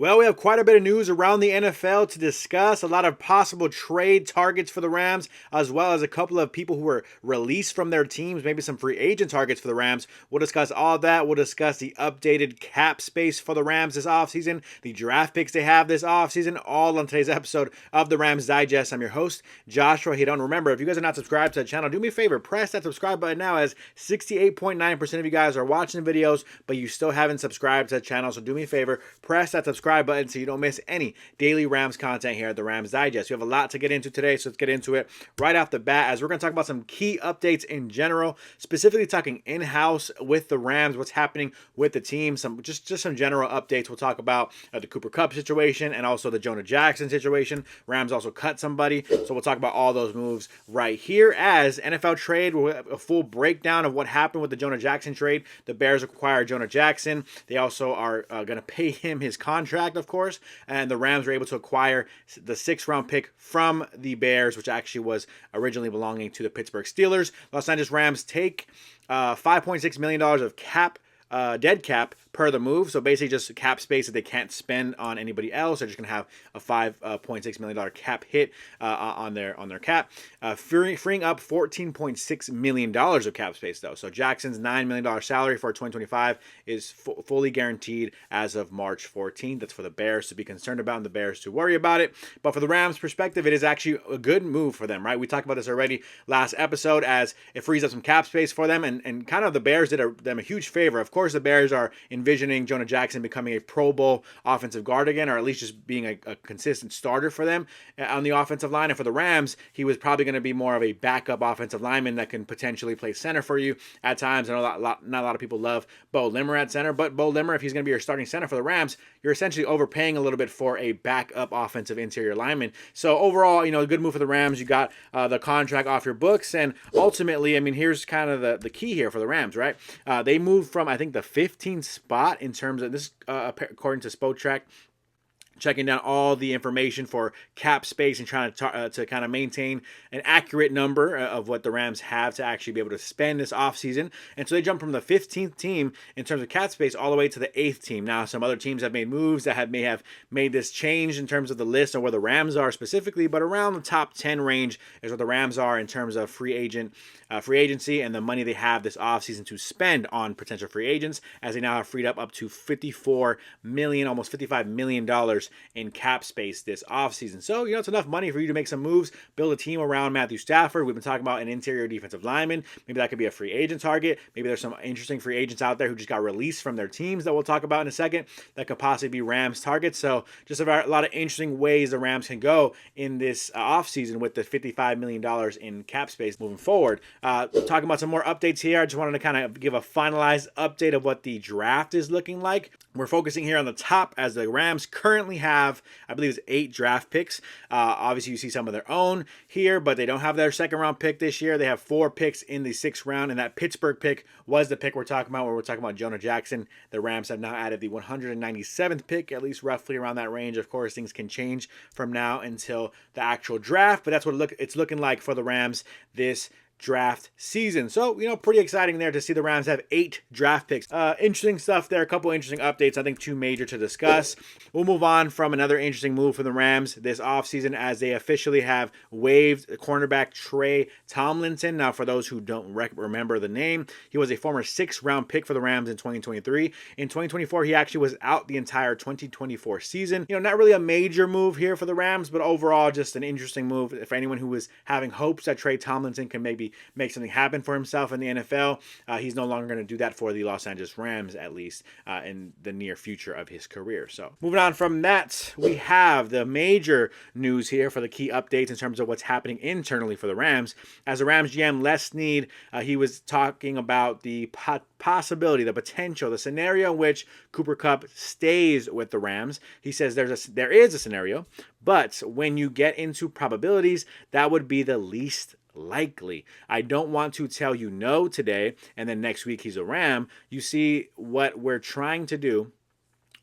Well, we have quite a bit of news around the NFL to discuss. A lot of possible trade targets for the Rams, as well as a couple of people who were released from their teams, maybe some free agent targets for the Rams. We'll discuss all of that. We'll discuss the updated cap space for the Rams this offseason, the draft picks they have this offseason, all on today's episode of the Rams Digest. I'm your host, Joshua Hidon. Remember, if you guys are not subscribed to the channel, do me a favor, press that subscribe button now, as 68.9% of you guys are watching the videos, but you still haven't subscribed to the channel. So do me a favor, press that subscribe button so you don't miss any daily Rams content here at the Rams Digest. We have a lot to get into today, so let's get into it right off the bat, as we're going to talk about some key updates in general, specifically talking in-house with the Rams, what's happening with the team, some just some general updates. We'll talk about the Cooper Kupp situation and also the Jonah Jackson situation. Rams also cut somebody, so we'll talk about all those moves right here. As NFL trade, we'll have a full breakdown of what happened with the Jonah Jackson trade. The Bears acquired Jonah Jackson. They also are going to pay him his contract, of course, and the Rams were able to acquire the 6th-round pick from the Bears, which actually was originally belonging to the Pittsburgh Steelers. Los Angeles Rams take $5.6 million of dead cap per the move. So basically just cap space that they can't spend on anybody else. They're just going to have a $5.6 million cap hit on their cap, freeing up $14.6 million of cap space, though. So Jackson's $9 million salary for 2025 is fully guaranteed as of March 14th. That's for the Bears to be concerned about and the Bears to worry about it. But for the Rams' perspective, it is actually a good move for them, right? We talked about this already last episode, as it frees up some cap space for them, and kind of the Bears did them a huge favor. Of course, the Bears are envisioning Jonah Jackson becoming a Pro Bowl offensive guard again, or at least just being a consistent starter for them on the offensive line. And for the Rams, he was probably going to be more of a backup offensive lineman that can potentially play center for you at times. I know not a lot of people love Bo Limmer at center, but Bo Limmer, if he's going to be your starting center for the Rams, you're essentially overpaying a little bit for a backup offensive interior lineman. So overall, a good move for the Rams. You got the contract off your books, and ultimately, here's kind of the key here for the Rams, right? They moved from, I think, the 15th spot in terms of this, according to Spotrac, checking down all the information for cap space and trying to kind of maintain an accurate number of what the Rams have to actually be able to spend this offseason. And so they jumped from the 15th team in terms of cap space all the way to the 8th team. Now, some other teams have made moves that may have made this change in terms of the list or where the Rams are specifically, but around the top 10 range is where the Rams are in terms of free agency and the money they have this offseason to spend on potential free agents, as they now have freed up to $54 million, almost $55 million in cap space this offseason. So, it's enough money for you to make some moves, build a team around Matthew Stafford. We've been talking about an interior defensive lineman. Maybe that could be a free agent target. Maybe there's some interesting free agents out there who just got released from their teams that we'll talk about in a second that could possibly be Rams targets. So just a lot of interesting ways the Rams can go in this offseason with the $55 million in cap space moving forward. Talking about some more updates here. I just wanted to kind of give a finalized update of what the draft is looking like. We're focusing here on the top, as the Rams currently have, I believe it's 8 draft picks. Obviously, you see some of their own here, but they don't have their 2nd-round pick this year. They have 4 picks in the 6th round, and that Pittsburgh pick was the pick we're talking about, where we're talking about Jonah Jackson. The Rams have now added the 197th pick, at least roughly around that range. Of course, things can change from now until the actual draft, but that's what it's looking like for the Rams this draft season. So, pretty exciting there to see the Rams have 8 draft picks. Interesting stuff there. A couple interesting updates. I think 2 major to discuss. We'll move on from another interesting move for the Rams this offseason, as they officially have waived cornerback Trey Tomlinson. Now, for those who don't remember the name, he was a former 6th-round pick for the Rams in 2023. In 2024, he actually was out the entire 2024 season. Not really a major move here for the Rams, but overall just an interesting move for anyone who was having hopes that Trey Tomlinson can maybe make something happen for himself in the NFL. He's no longer going to do that for the Los Angeles Rams, at least in the near future of his career. So moving on from that, we have the major news here for the key updates in terms of what's happening internally for the Rams. As the Rams GM, Les Snead, he was talking about the possibility, the potential, the scenario in which Cooper Kupp stays with the Rams. He says there is a scenario, but when you get into probabilities, that would be the least likely. I don't want to tell you no today and then next week he's a Ram. You see what we're trying to do.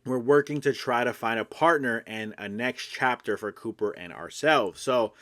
We're working to try to find a partner and a next chapter for Cooper and ourselves. So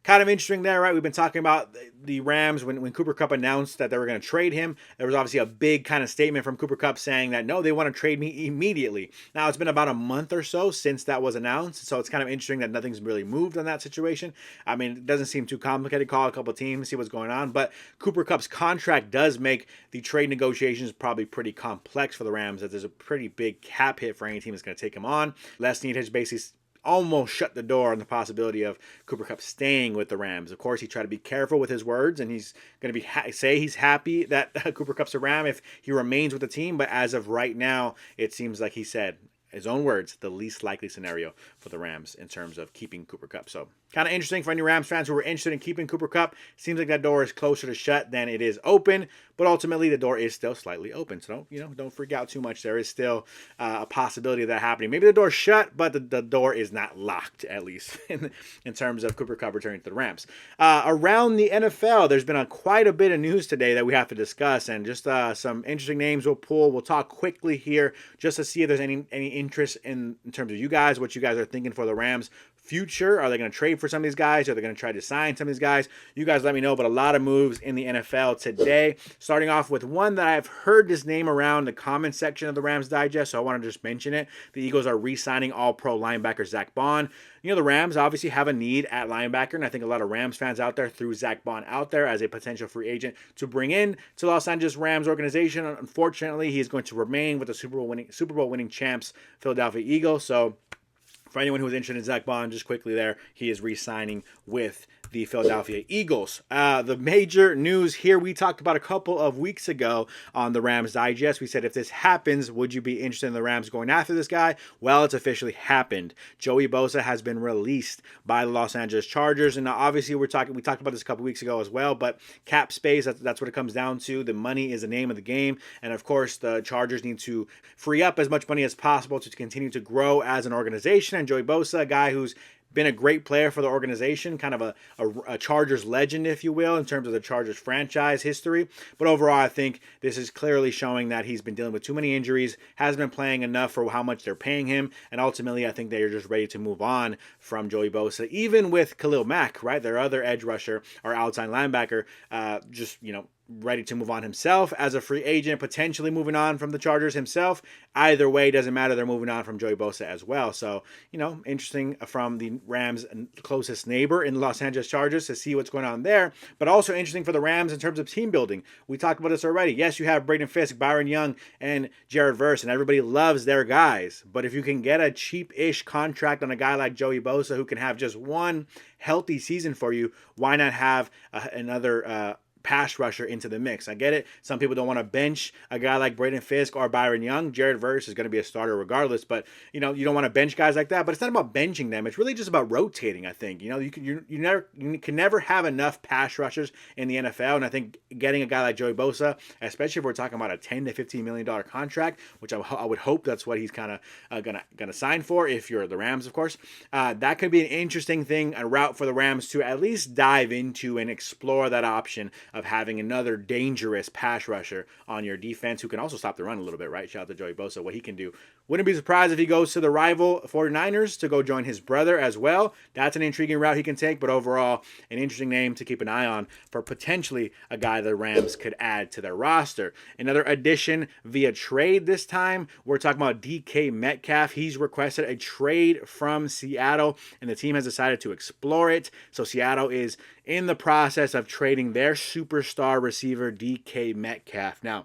kind of interesting there, right? We've been talking about the Rams when Cooper Kupp announced that they were going to trade him. There was obviously a big kind of statement from Cooper Kupp saying that, no, they want to trade me immediately. Now, it's been about a month or so since that was announced, so it's kind of interesting that nothing's really moved on that situation. I mean, it doesn't seem too complicated. Call a couple of teams, see what's going on, but Cooper Kupp's contract does make the trade negotiations probably pretty complex for the Rams, as there's a pretty big cap hit for any team that's going to take him on. Les Snead has basically almost shut the door on the possibility of Cooper Kupp staying with the Rams. Of course, he tried to be careful with his words, and he's going to say he's happy that Cooper Kupp's a Ram if he remains with the team. But as of right now, it seems like he said, his own words, the least likely scenario for the Rams in terms of keeping Cooper Kupp. So kind of interesting for any Rams fans who were interested in keeping Cooper Kupp. Seems like that door is closer to shut than it is open, but ultimately the door is still slightly open. So don't freak out too much. There is still a possibility of that happening. Maybe the door's shut, but the door is not locked, at least in terms of Cooper Kupp returning to the Rams. Around the NFL, there's been quite a bit of news today that we have to discuss, and just some interesting names we'll pull. We'll talk quickly here just to see if there's any interest in terms of you guys, what you guys are thinking for the Rams future. Are they going to trade for some of these guys? Are they going to try to sign some of these guys? You guys let me know, but a lot of moves in the NFL today. Starting off with one that I've heard this name around the comment section of the Rams Digest, so I want to just mention it. The Eagles are re-signing all-pro linebacker Zach Bond. The Rams obviously have a need at linebacker, and I think a lot of Rams fans out there threw Zach Bond out there as a potential free agent to bring in to Los Angeles Rams organization. Unfortunately, he's going to remain with the Super Bowl winning champs Philadelphia Eagles. So for anyone who is interested in Zach Bond, just quickly there, he is re-signing with the Philadelphia Eagles. The major news here we talked about a couple of weeks ago on the Rams Digest. We said, if this happens, would you be interested in the Rams going after this guy? Well, it's officially happened. Joey Bosa has been released by the Los Angeles Chargers, and obviously we talked about this a couple weeks ago as well, but cap space, that's what it comes down to. The money is the name of the game, and of course the Chargers need to free up as much money as possible to continue to grow as an organization. And Joey Bosa, a guy who's been a great player for the organization, kind of a Chargers legend, if you will, in terms of the Chargers franchise history. But overall, I think this is clearly showing that he's been dealing with too many injuries, hasn't been playing enough for how much they're paying him, and ultimately, I think they're just ready to move on from Joey Bosa, even with Khalil Mack, right, their other edge rusher or outside linebacker, ready to move on himself as a free agent, potentially moving on from the Chargers himself. Either way, doesn't matter. They're moving on from Joey Bosa as well. So, interesting from the Rams' closest neighbor in the Los Angeles Chargers to see what's going on there, but also interesting for the Rams in terms of team building. We talked about this already. Yes, you have Braden Fisk, Byron Young, and Jared Verse, and everybody loves their guys. But if you can get a cheap-ish contract on a guy like Joey Bosa who can have just one healthy season for you, why not have another pass rusher into the mix? I get it. Some people don't want to bench a guy like Braden Fisk or Byron Young. Jared Verse is going to be a starter regardless, but you don't want to bench guys like that. But it's not about benching them. It's really just about rotating. I think you can never have enough pass rushers in the NFL, and I think getting a guy like Joey Bosa, especially if we're talking about a $10 to $15 million contract, which I would hope that's what he's kind of gonna sign for if you're the Rams, of course. That could be an interesting thing, a route for the Rams to at least dive into and explore that option of having another dangerous pass rusher on your defense who can also stop the run a little bit, right? Shout out to Joey Bosa, what he can do. Wouldn't be surprised if he goes to the rival 49ers to go join his brother as well. That's an intriguing route he can take, but overall, an interesting name to keep an eye on for potentially a guy the Rams could add to their roster. Another addition via trade this time, we're talking about DK Metcalf. He's requested a trade from Seattle, and the team has decided to explore it. So Seattle is in the process of trading their superstar receiver, DK Metcalf. Now,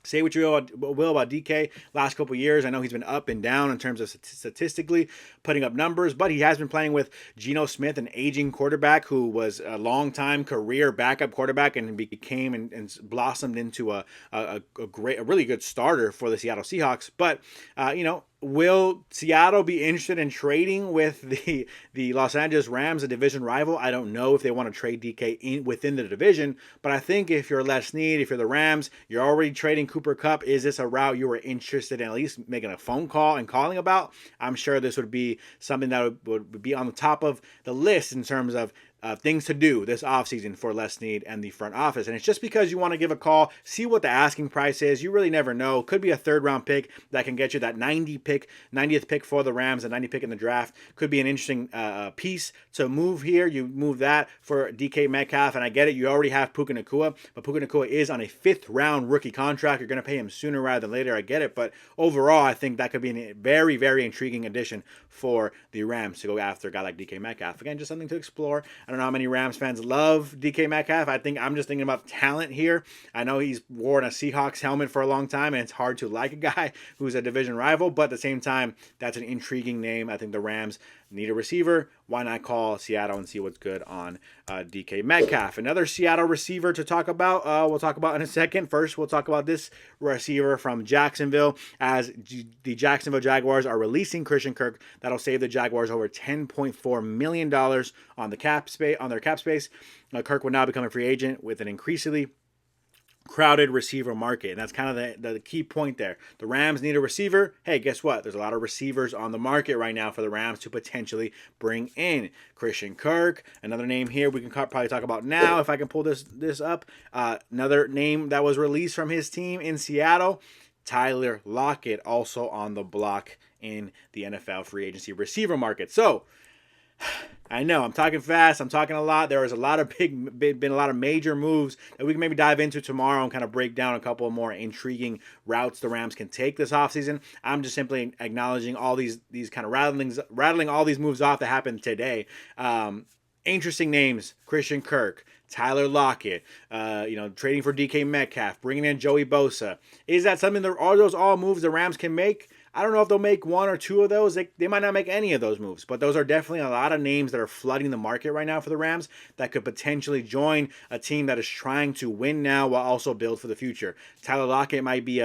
say what you will about DK last couple years. I know he's been up and down in terms of statistically putting up numbers, but he has been playing with Geno Smith, an aging quarterback who was a long-time career backup quarterback and became and blossomed into a really good starter for the Seattle Seahawks. But, will Seattle be interested in trading with the Los Angeles Rams, a division rival? I don't know if they want to trade DK within the division, but I think if you're Les Snead, if you're the Rams, you're already trading Cooper Kupp. Is this a route you were interested in at least making a phone call and calling about? I'm sure this would be something that would be on the top of the list in terms of things to do this offseason for Les Snead and the front office. And it's just because you want to give a call, see what the asking price is. You really never know. Could be a third-round pick that can get you that 90th pick for the Rams, a 90 pick in the draft. Could be an interesting piece to move here. You move that for DK Metcalf, and I get it. You already have Puka Nacua, but Puka Nacua is on a 5th-round rookie contract. You're going to pay him sooner rather than later. I get it, but overall, I think that could be a very, very intriguing addition for the Rams to go after a guy like DK Metcalf. Again, just something to explore. I don't know how many Rams fans love DK Metcalf. I think I'm just thinking about talent here. I know he's worn a Seahawks helmet for a long time, and it's hard to like a guy who's a division rival, but at the same time, that's an intriguing name. I think the Rams need a receiver. Why not call Seattle and see what's good on DK Metcalf? Another Seattle receiver to talk about, we'll talk about in a second. First, we'll talk about this receiver from Jacksonville, as the Jacksonville Jaguars are releasing Christian Kirk. That'll save the Jaguars over $10.4 million on their cap space. Kirk will now become a free agent with an increasingly crowded receiver market, and that's kind of the key point there. The Rams need a receiver. Hey, guess what? There's a lot of receivers on the market right now for the Rams to potentially bring in. Christian Kirk, another name here we can probably talk about now if I can pull this up. Another name that was released from his team in Seattle, Tyler Lockett, also on the block in the NFL free agency receiver market. So I know I'm talking fast. I'm talking a lot. There was a lot of been a lot of major moves that we can maybe dive into tomorrow and kind of break down a couple of more intriguing routes the Rams can take this offseason. I'm just simply acknowledging all these kind of rattling all these moves off that happened today. Interesting names: Christian Kirk, Tyler Lockett, trading for DK Metcalf, bringing in Joey Bosa. Is that something that are those all moves the Rams can make? I don't know if they'll make one or two of those. They might not make any of those moves, but those are definitely a lot of names that are flooding the market right now for the Rams that could potentially join a team that is trying to win now while also build for the future. Tyler Lockett might be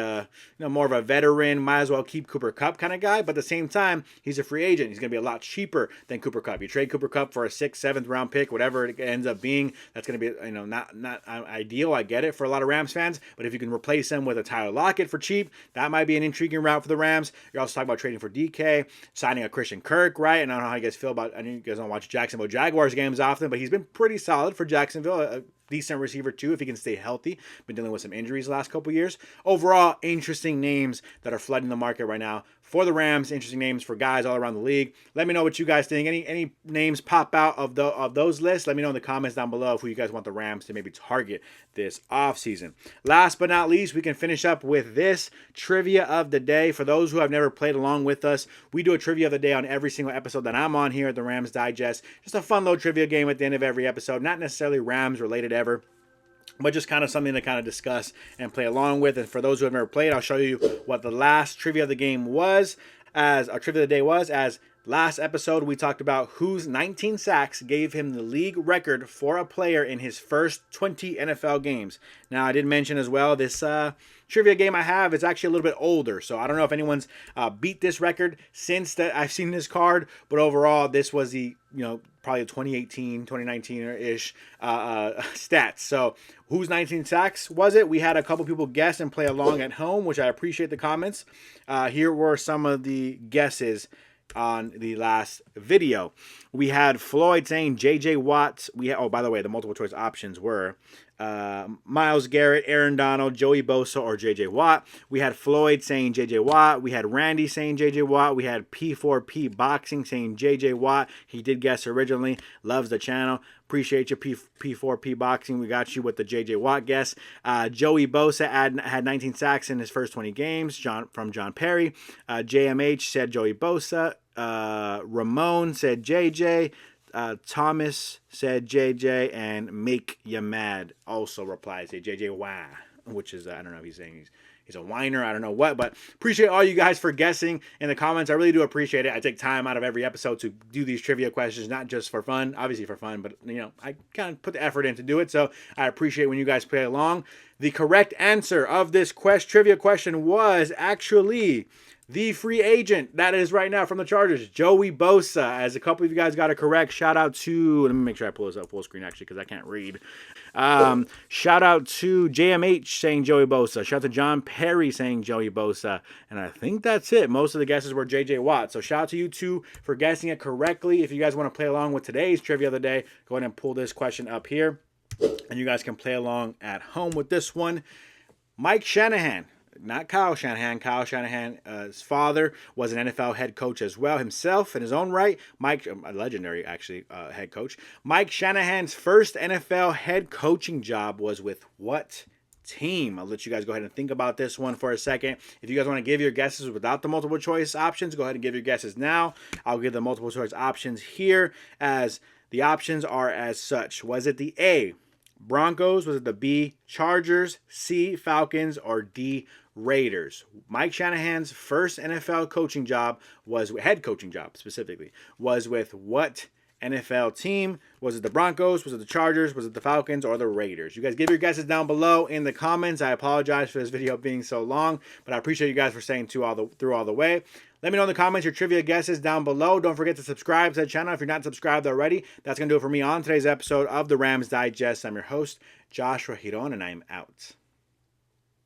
more of a veteran, might as well keep Cooper Kupp kind of guy, but at the same time, he's a free agent. He's going to be a lot cheaper than Cooper Kupp. You trade Cooper Kupp for a 6th, 7th round pick, whatever it ends up being, that's going to be not ideal. I get it for a lot of Rams fans, but if you can replace him with a Tyler Lockett for cheap, that might be an intriguing route for the Rams. You're also talking about trading for DK, signing a Christian Kirk, right? And I don't know how you guys feel about, I know you guys don't watch Jacksonville Jaguars games often, but he's been pretty solid for Jacksonville. A decent receiver too, if he can stay healthy. Been dealing with some injuries the last couple years. Overall, interesting names that are flooding the market right now for the Rams. Interesting names for guys all around the league. Let me know what you guys think. Any names pop out of those lists? Let me know in the comments down below who you guys want the Rams to maybe target this offseason. Last but not least, we can finish up with this trivia of the day. For those who have never played along with us, we do a trivia of the day on every single episode that I'm on here at the Rams Digest. Just a fun little trivia game at the end of every episode. Not necessarily Rams related ever, but just kind of something to kind of discuss and play along with. And for those who have never played, I'll show you what the last trivia of the game was, as our trivia of the day was, as last episode we talked about whose 19 sacks gave him the league record for a player in his first 20 NFL games. Now, I did mention as well, this trivia game I have is actually a little bit older, so I don't know if anyone's beat this record since that I've seen this card, but overall, this was the, probably 2018, 2019-ish stats. So whose 19 sacks was it? We had a couple people guess and play along at home, which I appreciate the comments. Here were some of the guesses on the last video. We had Floyd saying J.J. Watt. By the way, the multiple choice options were Myles Garrett, Aaron Donald, Joey Bosa, or J.J. Watt. We had Floyd saying J.J. Watt. We had Randy saying J.J. Watt. We had P4P Boxing saying J.J. Watt. He did guess originally. Loves the channel. Appreciate you, P4P Boxing. We got you with the J.J. Watt guess. Joey Bosa had 19 sacks in his first 20 games. From John Perry. JMH said Joey Bosa. Ramon said JJ. Thomas said JJ, and Make Ya Mad also replies a JJ Wah, which is I don't know if he's saying he's a whiner, I don't know what, but appreciate all you guys for guessing in the comments. I really do appreciate it. I take time out of every episode to do these trivia questions, not just for fun, obviously for fun, but I kind of put the effort in to do it, so I appreciate when you guys play along. The correct answer of this trivia question was actually The free agent that is right now from the Chargers, Joey Bosa. As a couple of you guys got it correct, shout out to, let me make sure I pull this up full screen actually because I can't read. Shout out to JMH saying Joey Bosa. Shout out to John Perry saying Joey Bosa. And I think that's it. Most of the guesses were JJ Watt. So shout out to you two for guessing it correctly. If you guys want to play along with today's trivia of the day, go ahead and pull this question up here. And you guys can play along at home with this one. Mike Shanahan. Not Kyle Shanahan. Kyle Shanahan's father was an NFL head coach as well himself in his own right. Mike, a legendary actually head coach. Mike Shanahan's first NFL head coaching job was with what team? I'll let you guys go ahead and think about this one for a second. If you guys want to give your guesses without the multiple choice options, go ahead and give your guesses now. I'll give the multiple choice options here as the options are as such. Was it the A, Broncos? Was it the B, Chargers, C, Falcons, or D, Raiders? Mike Shanahan's first NFL coaching job was, head coaching job specifically, was with what NFL team? Was it the Broncos? Was it the Chargers? Was it the Falcons or the Raiders? You guys give your guesses down below in the comments. I apologize for this video being so long, but I appreciate you guys for staying through all the way. Let me know in the comments your trivia guesses down below. Don't forget to subscribe to the channel if you're not subscribed already. That's going to do it for me on today's episode of the Rams Digest. I'm your host, Joshua Giron, and I'm out.